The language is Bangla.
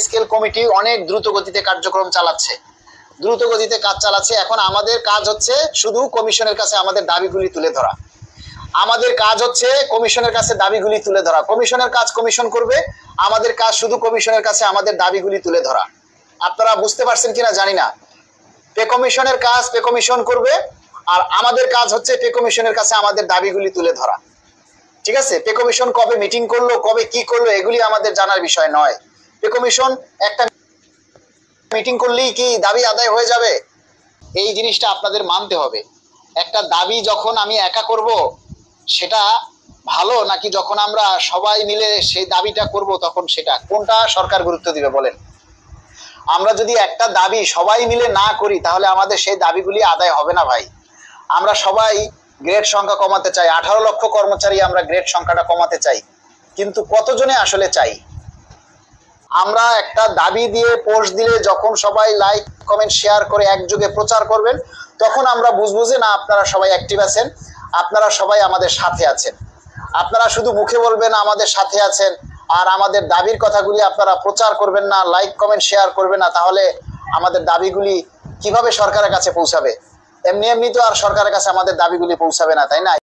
স্কেল কমিটি অনেক দ্রুত গতিতে কার্যক্রম চালাচ্ছে, দ্রুত গতিতে কাজ চালাচ্ছে। এখন আমাদের কাজ হচ্ছে শুধু কমিশনের কাছে আমাদের দাবিগুলি তুলে ধরা। আমাদের কাজ হচ্ছে কমিশনের কাছে দাবিগুলি তুলে ধরা। কমিশনের কাজ কমিশন করবে, আমাদের কাজ শুধু কমিশনের কাছে আমাদের দাবিগুলি তুলে ধরা। আপনারা বুঝতে পারছেন কিনা জানি না। পে কমিশনের কাজ পে কমিশন করবে, আর আমাদের কাজ হচ্ছে পে কমিশনের কাছে আমাদের দাবিগুলি তুলে ধরা। ঠিক আছে? পে কমিশন কবে মিটিং করলো, কবে কি করলো, এগুলি আমাদের জানার বিষয় নয়। পে কমিশন একটা মিটিং করলেই কি দাবি আদায় হয়ে যাবে? এই জিনিসটা আপনাদের মানতে হবে। একটা দাবি যখন আমি একা করব সেটা ভালো, নাকি যখন আমরা সবাই মিলে সেই দাবিটা করব তখন সেটা, কোনটা সরকার গুরুত্ব দিবে বলেন? আমরা যদি একটা দাবি সবাই মিলে না করি তাহলে আমাদের সেই দাবিগুলি আদায় হবে না ভাই। আমরা সবাই গ্রেড সংখ্যা কমাতে চাই, 18 লক্ষ কর্মচারী আমরা গ্রেড সংখ্যাটা কমাতে চাই, কিন্তু কতজনে আসলে চাই? আমরা একটা দাবি দিয়ে পোস্ট দিলে যখন সবাই লাইক কমেন্ট শেয়ার করে একযোগে প্রচার করবেন, তখন আমরা বুঝবো যে না, আপনারা সবাই অ্যাক্টিভ আছেন, আপনারা সবাই আমাদের সাথে আছেন। আপনারা শুধু মুখে বলবেন আমাদের সাথে আছেন, আর আমাদের দাবির কথাগুলি আপনারা প্রচার করবেন না, লাইক কমেন্ট শেয়ার করবেন না, তাহলে আমাদের দাবিগুলি কিভাবে সরকারের কাছে পৌঁছাবে? এমনি এমনি তো আর সরকারের কাছে আমাদের দাবিগুলি পৌঁছাবে না, তাই না?